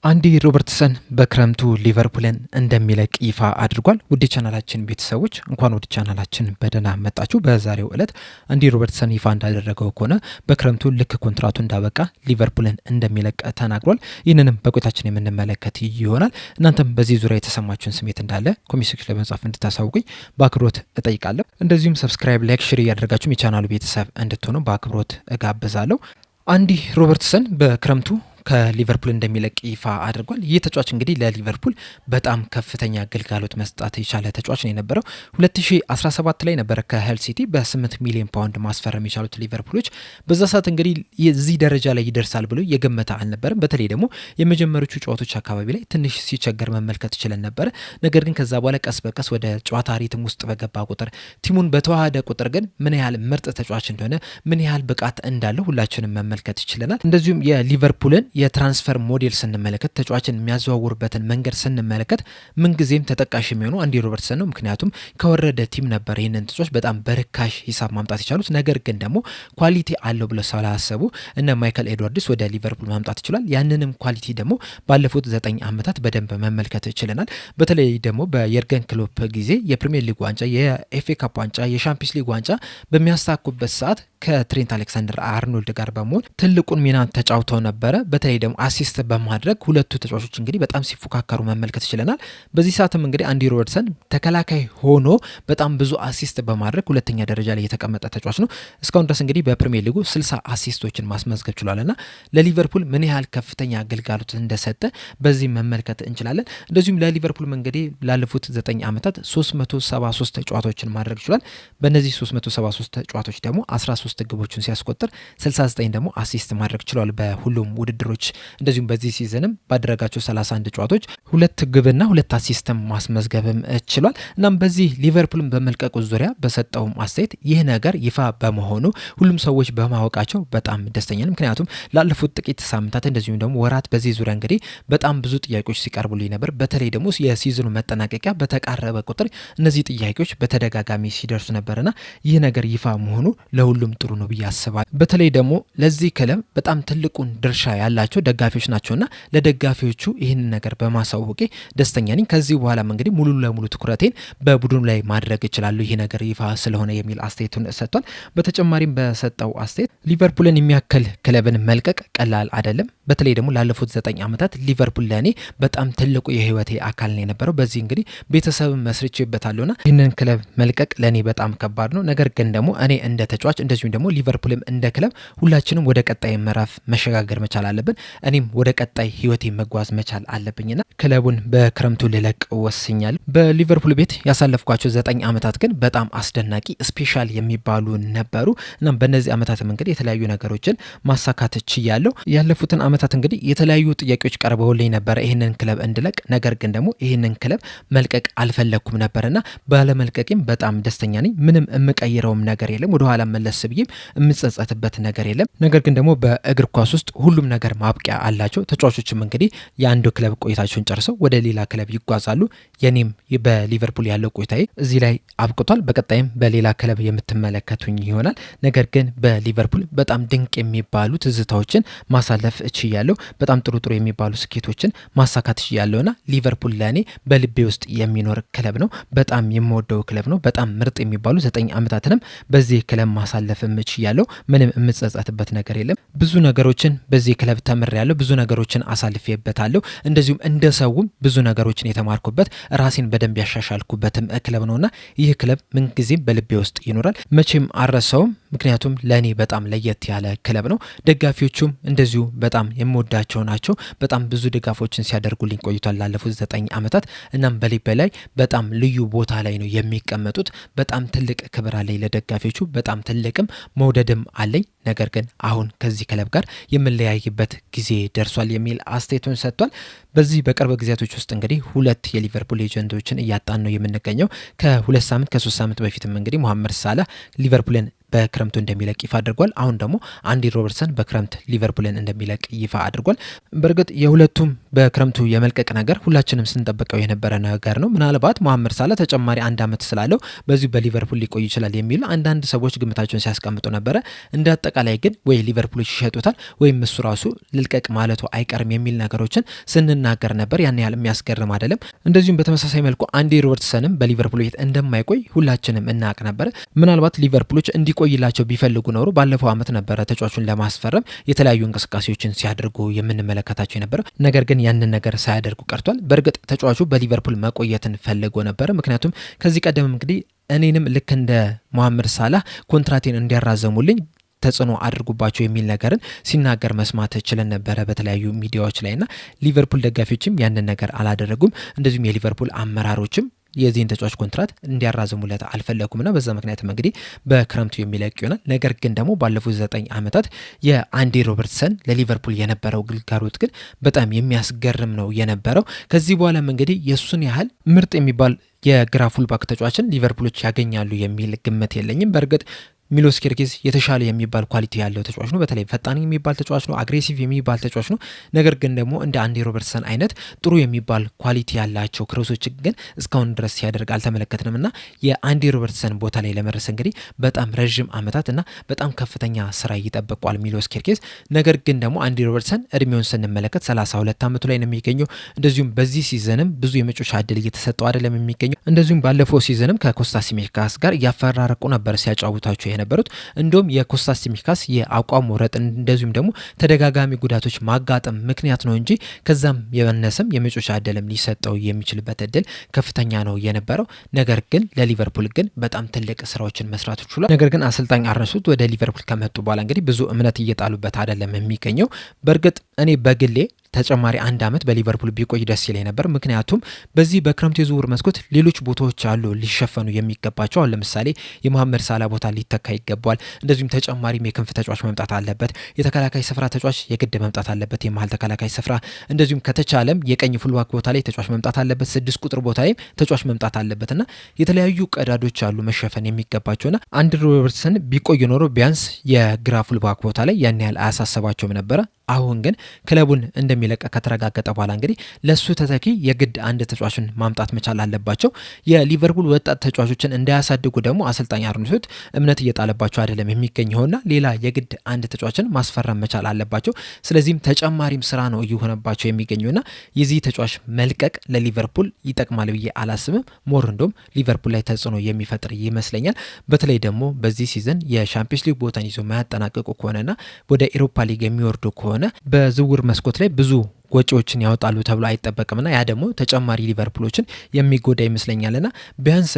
አንዲ ሮበርትሰን በክረምቱ ሊቨርፑልን እንደሚለቅ ይፋ አድርጓል። ውድ ቻናላችን ቤተሰቦች እንኳን ወደ ቻናላችን በደህና መጣችሁ። በዛሬው ዕለት አንዲ ሮበርትሰን ይፋ እንዳደረገው ከሆነ በክረምቱ ልክ ኮንትራቱ እንዳበቃ ሊቨርፑልን እንደሚለቅ ተናግሯል። ይህንንም በቆይታችን የምንመለከት ይሆናል። እናንተም በዚህ ዙሪያ የተሰማችሁን ስሜት እንዳለ ኮሜንት ሴክሽን ላይ በመጻፍ እንድታሳውቁኝ በአክብሮት እጠይቃለሁ። እንደዚሁም ሰብስክራይብ፣ ላይክ፣ ሼር እያደረጋችሁ የቻናሉ ቤተሰብ እንድትሆኑ በአክብሮት እጋብዛለሁ። አንዲ ሮበርትሰን በክረምቱ ከሊቨርፑል እንደሚለቅ ይፋ አድርጓል። ይህ ተጫዋች እንግዲህ ለሊቨርፑል በጣም ከፍተኛ አገልግሎት መስጠት የቻለ ተጫዋች ነው የነበረው። 2017 ላይ ነበረ ከሄል ሲቲ በ8 ሚሊዮን ፓውንድ ማስፈረም የቻሉት ሊቨርፑሎች። በዛ ሰዓት እንግዲህ የዚህ ደረጃ ላይ ይደርሳል ብሎ የገመተ አልነበረም። በተለይ ደግሞ የመጀመሪያዎቹ ጨዋታዎች አካባቢ ላይ ትንሽ ሲቸገር መመልከት ይችላል ነበረ። ነገር ግን ከዛ በኋላ ቀስ በቀስ ወደ ጨዋታ ሪትም ውስጥ በገባ ቁጥር፣ ቲሙን በተዋሃደ ቁጥር ግን ምን ያህል ምርጥ ተጫዋች እንደሆነ ምን ያህል ብቃት እንዳለው ሁላችንም መመልከት ይችላል። እንደዚሁም የሊቨርፑልን የትራንስፈር ሞዴል ስንመለከት ተጫዋችን የሚያዘዋውርበትን መንገድ ስንመለከት ምንጊዜም ተጠቃሽ የሚሆነው አንዲ ሮበርትሰን ነው። ምክንያቱም ከወረደ ቲም ነበር ይህንን ተጫዋች በጣም በርካሽ ሂሳብ ማምጣት የቻሉት። ነገር ግን ደግሞ ኳሊቲ አለው ብለው ስላሰቡ እነ ማይከል ኤድዋርድስ ወደ ሊቨርፑል ማምጣት ይችላል። ያንንም ኳሊቲ ደግሞ ባለፉት 9 ዓመታት በደንብ መመልከት ይችለናል። በተለይ ደግሞ በየርገን ክሎፕ ጊዜ የፕሪሚየር ሊግ ዋንጫ፣ የኤፍኤ ካፕ ዋንጫ፣ የሻምፒዮንስ ሊግ ዋንጫ በሚያሳኩበት ሰዓት ከትሬንት አሌክሳንደር አርኖልድ ጋር በመሆን ትልቁን ሚና ተጫውተው ነበረ። በተለይ ደግሞ አሲስት በማድረግ ሁለቱ ተጫዋቾች እንግዲህ በጣም ሲፎካከሩ መመልከት ይችለናል። በዚህ ሰዓትም እንግዲህ አንዲ ሮበርትሰን ተከላካይ ሆኖ በጣም ብዙ አሲስት በማድረግ ሁለተኛ ደረጃ ላይ የተቀመጠ ተጫዋች ነው። እስካሁን ድረስ እንግዲህ በፕሪሚየር ሊጉ 60 አሲስቶችን ማስመዝገብ ችሏልና ለሊቨርፑል ምን ያህል ከፍተኛ አገልግሎት እንደሰጠ በዚህ መመልከት እንችላለን። እንደዚሁም ለሊቨርፑል እንግዲህ ላለፉት 9 ዓመታት 373 ጨዋታዎችን ማድረግ ችሏል። በእነዚህ 373 ጨዋታዎች ደግሞ 13 ግቦችን ሲያስቆጥር 69 ደግሞ አሲስት ማድረግ ችሏል በሁሉም ውድድሮች። እንደዚሁም በዚህ ሲዝንም ባደረጋቸው 31 ጨዋታዎች 2 ግብና 2 አሲስትም ማስመዝገብም ችሏል። እናም በዚህ ሊቨርፑልን በመልቀቁ ዙሪያ በሰጠውም አስተያየት ይህ ነገር ይፋ በመሆኑ ሁሉም ሰዎች በማወቃቸው በጣም ደስተኛ ነው። ምክንያቱም ላለፉት ጥቂት ሳምንታት እንደዚሁም ደግሞ ወራት በዚህ ዙሪያ እንግዲህ በጣም ብዙ ጥያቄዎች ሲቀርቡልኝ ነበር። በተለይ ደግሞ የሲዝኑ መጠናቀቂያ በተቃረበ ቁጥር እነዚህ ጥያቄዎች በተደጋጋሚ ሲደርሱ ነበርና ይህ ነገር ይፋ መሆኑ ለሁሉም ጥሩ ነው ብዬ አስባለሁ። በተለይ ደግሞ ለዚህ ክለብ በጣም ትልቁን ድርሻ ያላቸው ደጋፊዎች ናቸውና ለደጋፊዎቹ ይህንን ነገር በማሳወቄ ደስተኛ ነኝ። ከዚህ በኋላም እንግዲህ ሙሉ ለሙሉ ትኩረቴን በቡድኑ ላይ ማድረግ እችላለሁ ይህ ነገር ይፋ ስለሆነ የሚል አስተያየቱን ሰጥቷል። በተጨማሪም በሰጠው አስተያየት ሊቨርፑልን የሚያክል ክለብን መልቀቅ ቀላል አይደለም። በተለይ ደግሞ ላለፉት 9 ዓመታት ሊቨርፑል ለእኔ በጣም ትልቁ የህይወቴ አካል ነው የነበረው። በዚህ እንግዲህ ቤተሰብ መስርቼበታለሁና ይህንን ክለብ መልቀቅ ለእኔ በጣም ከባድ ነው። ነገር ግን ደግሞ እኔ እንደ ተጫዋች እንደዚሁም ደግሞ ሊቨርፑልም እንደ ክለብ ሁላችንም ወደ ቀጣይ ምዕራፍ መሸጋገር መቻል አለብን። እኔም ወደ ቀጣይ ህይወቴ መጓዝ መቻል አለብኝና ክለቡን በክረምቱ ልለቅ ወስኛለሁ። በሊቨርፑል ቤት ያሳለፍኳቸው 9 ዓመታት ግን በጣም አስደናቂ ስፔሻል የሚባሉ ነበሩ። እናም በእነዚህ ዓመታትም እንግዲህ የተለያዩ ነገሮችን ማሳካት ችያለሁ። ያለፉትን ዓመታት እንግዲህ የተለያዩ ጥያቄዎች ቀርበውልኝ ነበረ ይህንን ክለብ እንድለቅ። ነገር ግን ደግሞ ይህንን ክለብ መልቀቅ አልፈለኩም ነበርና ባለመልቀቄም በጣም ደስተኛ ነኝ። ምንም የምቀይረውም ነገር የለም። ወደኋላ መለስ ብዬም የምጸጸትበት ነገር የለም። ነገር ግን ደግሞ በእግር ኳስ ውስጥ ሁሉም ነገር ማብቂያ አላቸው። ተጫዋቾችም እንግዲህ የአንዱ ክለብ ቆይታቸውን ጨርሰው ወደ ሌላ ክለብ ይጓዛሉ። የኔም በሊቨርፑል ያለው ቆይታዬ እዚህ ላይ አብቅቷል። በቀጣይም በሌላ ክለብ የምትመለከቱኝ ይሆናል። ነገር ግን በሊቨርፑል በጣም ድንቅ የሚባሉ ትዝታዎችን ማሳለፍ እችያለሁ። በጣም ጥሩ ጥሩ የሚባሉ ስኬቶችን ማሳካት እችያለሁና ሊቨርፑል ለእኔ በልቤ ውስጥ የሚኖር ክለብ ነው። በጣም የምወደው ክለብ ነው። በጣም ምርጥ የሚባሉ 9 ዓመታትንም በዚህ ክለብ ማሳለፍ እችያለሁ። ምንም የምጸጸትበት ነገር የለም። ብዙ ነገሮችን በዚህ ክለብ ተምሬያለሁ። ብዙ ነገሮችን አሳልፌበታለሁ። እንደዚሁም እንደ ሰውም ብዙ ነገሮችን የተማርኩበት ራሴን በደንብ ያሻሻልኩበትም ክለብ ነውና ይህ ክለብ ምንጊዜም በልቤ ውስጥ ይኖራል። መቼም አረሰውም። ምክንያቱም ለእኔ በጣም ለየት ያለ ክለብ ነው። ደጋፊዎቹም እንደዚሁ በጣም የምወዳቸው ናቸው። በጣም ብዙ ድጋፎችን ሲያደርጉልኝ ቆይቷል ላለፉት 9 ዓመታት። እናም በልቤ ላይ በጣም ልዩ ቦታ ላይ ነው የሚቀመጡት። በጣም ትልቅ ክብር አለኝ ለደጋፊዎቹ። በጣም ትልቅም መውደድም አለኝ። ነገር ግን አሁን ከዚህ ክለብ ጋር የምንለያይበት ጊዜ ደርሷል የሚል አስተያየቱን ሰጥቷል። በዚህ በቅርብ ጊዜያቶች ውስጥ እንግዲህ 2 የሊቨርፑል ሌጀንዶችን እያጣን ነው የምንገኘው። ከ2 ሳምንት ከ3 ሳምንት በፊትም እንግዲህ መሐመድ ሳላህ ሊቨርፑልን በክረምቱ እንደሚለቅ ይፋ አድርጓል። አሁን ደግሞ አንዲ ሮበርትሰን በክረምት ሊቨርፑልን እንደሚለቅ ይፋ አድርጓል። በእርግጥ የሁለቱም በክረምቱ የመልቀቅ ነገር ሁላችንም ስንጠብቀው የነበረ ነገር ነው። ምናልባት መሐመድ ሳላ ተጨማሪ 1 ዓመት ስላለው በዚሁ በሊቨርፑል ሊቆይ ይችላል የሚል አንዳንድ ሰዎች ግምታቸውን ሲያስቀምጡ ነበረ። እንደ አጠቃላይ ግን ወይ ሊቨርፑሎች ይሸጡታል ወይም እሱ ራሱ ልልቀቅ ማለቱ አይቀርም የሚል ነገሮችን ስንናገር ነበር። ያን ያህል የሚያስገርም አይደለም። እንደዚሁም በተመሳሳይ መልኩ አንዲ ሮበርትሰንም በሊቨርፑል ቤት እንደማይቆይ ሁላችንም እናውቅ ነበር። ምናልባት ሊቨርፑሎች እንዲቆይላቸው ቢፈልጉ ኖሮ ባለፈው ዓመት ነበረ ተጫዋቹን ለማስፈረም የተለያዩ እንቅስቃሴዎችን ሲያደርጉ የምንመለከታቸው የነበረ። ነገር ግን ያንን ነገር ሳያደርጉ ቀርቷል። በእርግጥ ተጫዋቹ በሊቨርፑል መቆየትን ፈልጎ ነበረ። ምክንያቱም ከዚህ ቀደም እንግዲህ እኔንም ልክ እንደ መሐመድ ሳላህ ኮንትራቴን እንዲያራዘሙልኝ ተጽዕኖ አድርጉባቸው የሚል ነገርን ሲናገር መስማት ችለን ነበረ በተለያዩ ሚዲያዎች ላይና ሊቨርፑል ደጋፊዎችም ያንን ነገር አላደረጉም። እንደዚሁም የሊቨርፑል አመራሮችም የዚህን ተጫዋች ኮንትራት እንዲያራዝሙለት አልፈለጉምና በዛ ምክንያትም እንግዲህ በክረምቱ የሚለቅ ይሆናል። ነገር ግን ደግሞ ባለፉት 9 ዓመታት የአንዲ ሮበርትሰን ለሊቨርፑል የነበረው ግልጋሎት ግን በጣም የሚያስገርም ነው የነበረው። ከዚህ በኋላም እንግዲህ የሱን ያህል ምርጥ የሚባል የግራ ፉልባክ ተጫዋችን ሊቨርፑሎች ያገኛሉ የሚል ግምት የለኝም። በእርግጥ ሚሎስ ኬርኬዝ የተሻለ የሚባል ኳሊቲ ያለው ተጫዋች ነው። በተለይ ፈጣን የሚባል ተጫዋች ነው፣ አግሬሲቭ የሚባል ተጫዋች ነው። ነገር ግን ደግሞ እንደ አንዲ ሮበርትሰን አይነት ጥሩ የሚባል ኳሊቲ ያላቸው ክሮሶች ግን እስካሁን ድረስ ሲያደርግ አልተመለከትንም እና የአንዲ ሮበርትሰን ቦታ ላይ ለመድረስ እንግዲህ በጣም ረዥም ዓመታት እና በጣም ከፍተኛ ስራ ይጠብቋል ሚሎስ ኬርኬዝ። ነገር ግን ደግሞ አንዲ ሮበርትሰን እድሜውን ስንመለከት 32 ዓመቱ ላይ ነው የሚገኘው። እንደዚሁም በዚህ ሲዝንም ብዙ የመጮቻ እድል እየተሰጠው አይደለም የሚገኘው። እንደዚሁም ባለፈው ሲዝንም ከኮስታ ሲሚካስ ጋር እያፈራረቁ ነበር ሲያጫውታቸው የነበሩት። እንዲሁም የኮስታ ሲሚካስ የአቋም መውረጥ እንደዚሁም ደግሞ ተደጋጋሚ ጉዳቶች ማጋጠም ምክንያት ነው እንጂ ከዛም የበነሰም የመጮቻ እድልም ሊሰጠው የሚችልበት እድል ከፍተኛ ነው የነበረው። ነገር ግን ለሊቨርፑል ግን በጣም ትልቅ ስራዎችን መስራት ችሏል። ነገር ግን አሰልጣኝ አርነ ስሎት ወደ ሊቨርፑል ከመጡ በኋላ እንግዲህ ብዙ እምነት እየጣሉበት አይደለም የሚገኘው። በእርግጥ እኔ በግሌ ተጨማሪ 1 ዓመት በሊቨርፑል ቢቆይ ደስ ይለኝ ነበር። ምክንያቱም በዚህ በክረምት የዝውውር መስኮት ሌሎች ቦታዎች አሉ ሊሸፈኑ የሚገባቸው። አሁን ለምሳሌ የመሐመድ ሳላ ቦታ ሊተካ ይገባል። እንደዚሁም ተጨማሪም የክንፍ ተጫዋች መምጣት አለበት። የተከላካይ ስፍራ ተጫዋች የግድ መምጣት አለበት፣ የመሀል ተከላካይ ስፍራ። እንደዚሁም ከተቻለም የቀኝ ፉልባክ ቦታ ላይ ተጫዋች መምጣት አለበት፣ 6 ቁጥር ቦታ ላይ ተጫዋች መምጣት አለበትና የተለያዩ ቀዳዶች አሉ መሸፈን የሚገባቸውና አንዲ ሮበርትሰን ቢቆይ ኖሮ ቢያንስ የግራ ፉልባክ ቦታ ላይ ያን ያህል አያሳሰባቸውም ነበረ። አሁን ግን ክለቡን እንደሚለቅ ከተረጋገጠ በኋላ እንግዲህ ለሱ ተተኪ የግድ አንድ ተጫዋችን ማምጣት መቻል አለባቸው። የሊቨርፑል ወጣት ተጫዋቾችን እንዳያሳድጉ ደግሞ አሰልጣኝ አርነ ስሎት እምነት እየጣለባቸው አይደለም የሚገኘውና ሌላ የግድ አንድ ተጫዋችን ማስፈረም መቻል አለባቸው። ስለዚህም ተጨማሪም ስራ ነው እየሆነባቸው የሚገኘውና የዚህ ተጫዋች መልቀቅ ለሊቨርፑል ይጠቅማል ብዬ አላስብም። ሞር እንደውም ሊቨርፑል ላይ ተጽዕኖ የሚፈጥር ይመስለኛል። በተለይ ደግሞ በዚህ ሲዝን የሻምፒዮንስ ሊግ ቦታን ይዞ ማያጠናቀቁ ከሆነና ወደ ኤሮፓ ሊግ የሚወርዱ ከሆነ በዝውውር መስኮት ላይ ብዙ ወጪዎችን ያወጣሉ ተብሎ አይጠበቅምና ያ ደግሞ ተጨማሪ ሊቨርፑሎችን የሚጎዳ ይመስለኛልና ቢያንስ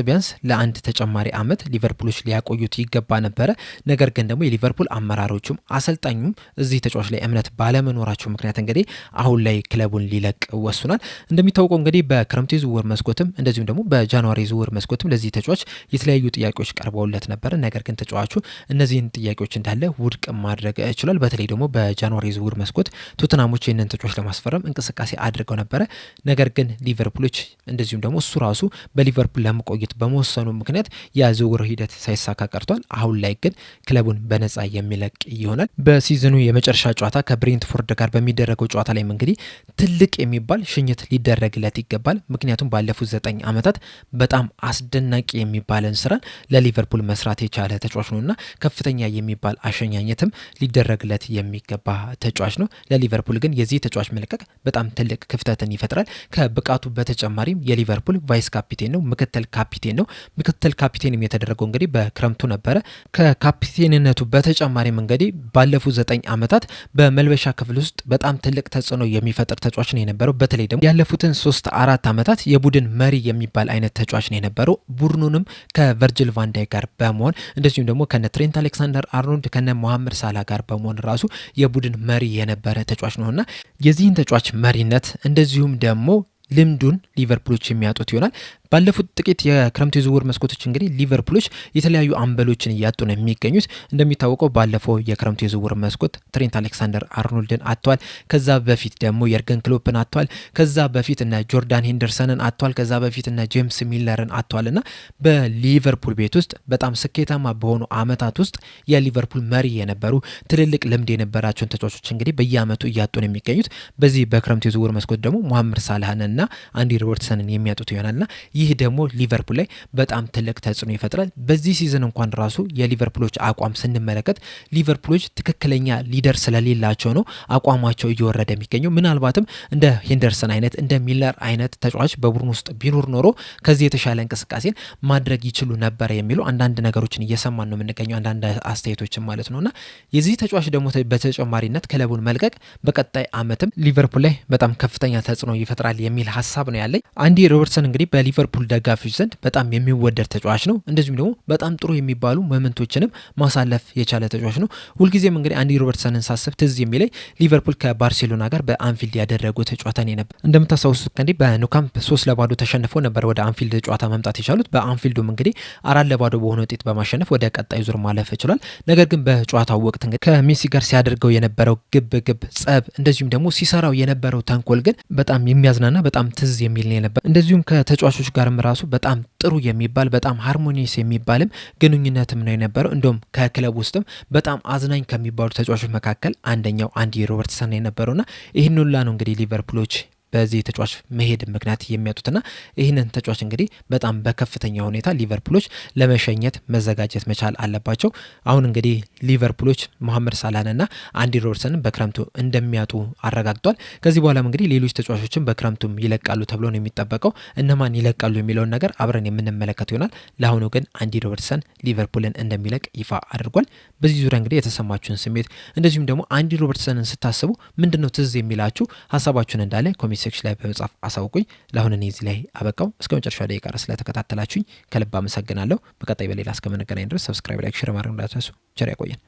ለአንድ ተጨማሪ ዓመት ሊቨርፑሎች ሊያቆዩት ይገባ ነበረ። ነገር ግን ደግሞ የሊቨርፑል አመራሮቹም አሰልጣኙም እዚህ ተጫዋች ላይ እምነት ባለመኖራቸው ምክንያት እንግዲህ አሁን ላይ ክለቡን ሊለቅ ወስኗል። እንደሚታወቀው እንግዲህ በክረምቱ ዝውውር መስኮትም እንደዚሁም ደግሞ በጃንዋሪ ዝውውር መስኮትም ለዚህ ተጫዋች የተለያዩ ጥያቄዎች ቀርበውለት ነበር። ነገር ግን ተጫዋቹ እነዚህን ጥያቄዎች እንዳለ ውድቅ ማድረግ ችሏል። በተለይ ደግሞ በጃንዋሪ ዝውውር መስኮት ቶተናሞች ይህንን ተጫዋች ለማስፈረም እንቅስቃሴ አድርገው ነበረ። ነገር ግን ሊቨርፑሎች እንደዚሁም ደግሞ እሱ ራሱ በሊቨርፑል ለመቆየት በመወሰኑ ምክንያት የዝውውር ሂደት ሳይሳካ ቀርቷል። አሁን ላይ ግን ክለቡን በነጻ የሚለቅ ይሆናል። በሲዝኑ የመጨረሻ ጨዋታ ከብሬንትፎርድ ጋር በሚደረገው ጨዋታ ላይ እንግዲህ ትልቅ የሚባል ሽኝት ሊደረግለት ይገባል። ምክንያቱም ባለፉት 9 ዓመታት በጣም አስደናቂ የሚባልን ስራን ለሊቨርፑል መስራት የቻለ ተጫዋች ነውና ከፍተኛ የሚባል አሸኛኘትም ሊደረግለት የሚገባ ተጫዋች ነው። ለሊቨርፑል ግን የዚህ ተጫዋች መልቀቅ በጣም ትልቅ ክፍተትን ይፈጥራል። ከብቃቱ በተጨማሪም የሊቨርፑል ቫይስ ካፒቴን ነው፣ ምክትል ካፒቴን ነው። ምክትል ካፒቴንም የተደረገው እንግዲህ በክረምቱ ነበረ። ከካፒቴንነቱ በተጨማሪም እንግዲህ ባለፉት 9 ዓመታት በመልበሻ ክፍል ውስጥ በጣም ትልቅ ተጽዕኖ የሚፈጥር ተጫዋች ነው የነበረው። በተለይ ደግሞ ያለፉትን 3-4 ዓመታት የቡድን መሪ የሚባል አይነት ተጫዋች ነው የነበረው። ቡድኑንም ከቨርጅል ቫንዳይክ ጋር በመሆን እንደዚሁም ደግሞ ከነ ትሬንት አሌክሳንደር አርኖልድ ከነ መሐመድ ሳላ ጋር በመሆን ራሱ የቡድን መሪ የነበረ ተጫዋች ነውና የዚህን ተጫዋች መሪነት እንደዚሁም ደግሞ ልምዱን ሊቨርፑሎች የሚያጡት ይሆናል። ባለፉት ጥቂት የክረምት የዝውውር መስኮቶች እንግዲህ ሊቨርፑሎች የተለያዩ አምበሎችን እያጡ ነው የሚገኙት። እንደሚታወቀው ባለፈው የክረምት የዝውውር መስኮት ትሬንት አሌክሳንደር አርኖልድን አጥቷል። ከዛ በፊት ደግሞ የርገን ክሎፕን አጥቷል። ከዛ በፊት እነ ጆርዳን ሄንደርሰንን አጥቷል። ከዛ በፊት እነ ጄምስ ሚለርን አጥቷልና በሊቨርፑል ቤት ውስጥ በጣም ስኬታማ በሆኑ አመታት ውስጥ የሊቨርፑል መሪ የነበሩ ትልልቅ ልምድ የነበራቸውን ተጫዋቾች እንግዲህ በየአመቱ እያጡ ነው የሚገኙት። በዚህ በክረምት የዝውውር መስኮት ደግሞ ሙሐመድ ሳላህንና አንዲ ሮበርትሰንን የሚያጡት ይሆናልና ይህ ደግሞ ሊቨርፑል ላይ በጣም ትልቅ ተጽዕኖ ይፈጥራል። በዚህ ሲዝን እንኳን ራሱ የሊቨርፑሎች አቋም ስንመለከት ሊቨርፑሎች ትክክለኛ ሊደር ስለሌላቸው ነው አቋማቸው እየወረደ የሚገኘው። ምናልባትም እንደ ሄንደርሰን አይነት እንደ ሚለር አይነት ተጫዋች በቡድን ውስጥ ቢኖር ኖሮ ከዚህ የተሻለ እንቅስቃሴን ማድረግ ይችሉ ነበር የሚሉ አንዳንድ ነገሮችን እየሰማን ነው የምንገኘው፣ አንዳንድ አስተያየቶችን ማለት ነውና የዚህ ተጫዋች ደግሞ በተጨማሪነት ክለቡን መልቀቅ በቀጣይ አመትም ሊቨርፑል ላይ በጣም ከፍተኛ ተጽዕኖ ይፈጥራል የሚል ሀሳብ ነው ያለኝ። አንዲ ሮበርትሰን እንግዲህ በሊቨርፑል ደጋፊዎች ዘንድ በጣም የሚወደድ ተጫዋች ነው። እንደዚሁም ደግሞ በጣም ጥሩ የሚባሉ ሞመንቶችንም ማሳለፍ የቻለ ተጫዋች ነው። ሁልጊዜም እንግዲህ አንዲ ሮበርትሰንን ሳስብ ትዝ የሚለኝ ሊቨርፑል ከባርሴሎና ጋር በአንፊልድ ያደረጉት ጨዋታ ነበር። እንደምታስታውሱት እንግዲህ በኑካምፕ 3-0 ተሸንፈው ነበር ወደ አንፊልድ ጨዋታ መምጣት የቻሉት። በአንፊልዱም እንግዲህ 4-0 በሆነ ውጤት በማሸነፍ ወደ ቀጣይ ዙር ማለፍ ይችላል። ነገር ግን በጨዋታው ወቅት እንግዲህ ከሜሲ ጋር ሲያደርገው የነበረው ግብ ጸብ፣ እንደዚሁም ደግሞ ሲሰራው የነበረው ተንኮል ግን በጣም የሚያዝናና በጣም ትዝ የሚል ነበር። እንደዚሁም ከተጫዋቾች ጋርም ራሱ በጣም ጥሩ የሚባል በጣም ሃርሞኒየስ የሚባልም ግንኙነትም ነው የነበረው። እንደውም ከክለብ ውስጥም በጣም አዝናኝ ከሚባሉ ተጫዋቾች መካከል አንደኛው አንዲ ሮበርትሰን የነበረውና ይህን ሁላ ነው እንግዲህ ሊቨርፑሎች በዚህ ተጫዋች መሄድ ምክንያት የሚያጡትና ይህንን ተጫዋች እንግዲህ በጣም በከፍተኛ ሁኔታ ሊቨርፑሎች ለመሸኘት መዘጋጀት መቻል አለባቸው። አሁን እንግዲህ ሊቨርፑሎች ሙሐመድ ሳላህንና አንዲ ሮበርትሰንን በክረምቱ እንደሚያጡ አረጋግጧል። ከዚህ በኋላም እንግዲህ ሌሎች ተጫዋቾችን በክረምቱም ይለቃሉ ተብሎ ነው የሚጠበቀው። እነማን ይለቃሉ የሚለውን ነገር አብረን የምንመለከት ይሆናል። ለአሁኑ ግን አንዲ ሮበርትሰን ሊቨርፑልን እንደሚለቅ ይፋ አድርጓል። በዚህ ዙሪያ እንግዲህ የተሰማችሁን ስሜት እንደዚሁም ደግሞ አንዲ ሮበርትሰንን ስታስቡ ምንድነው ትዝ የሚላችሁ ሀሳባችሁን እንዳለ ሴክሽን ላይ በመጻፍ አሳውቁኝ። ለአሁን እኔ እዚህ ላይ አበቃው። እስከ መጨረሻ ደቂቃ ድረስ ስለተከታተላችሁኝ ከልብ አመሰግናለሁ። በቀጣይ በሌላ እስከምንገናኝ ድረስ ሰብስክራይብ፣ ላይክ፣ ሼር ማድረግ እንዳትረሱ። ቸር ያቆየን።